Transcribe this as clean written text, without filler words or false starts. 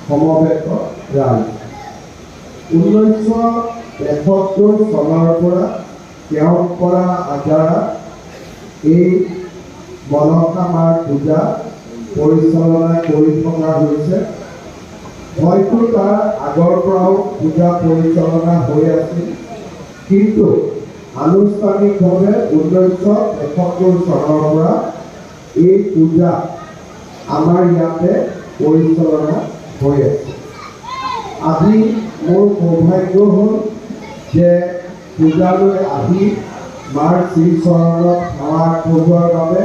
সমবেত ৰাইজ। 1973 চনৰ পৰা কেওটপাৰা আজাৰা এই মনসা মাৰ পূজা পৰিচালনা কৰি থকা হৈছে। হয়তো তাৰ আগৰ পৰাও পূজা পৰিচালনা হৈ আছিল, কিন্তু আনুষ্ঠানিকভাৱে 1973 চনৰ পৰা এই পূজা আমাৰ ইয়াতে পৰিচালনা হৈ আছে। আজি মোৰ সৌভাগ্য হ'ল যে পূজালৈ আহি মাৰ শ্ৰীচৰণত সেৱা আগবঢ়োৱাৰ বাবে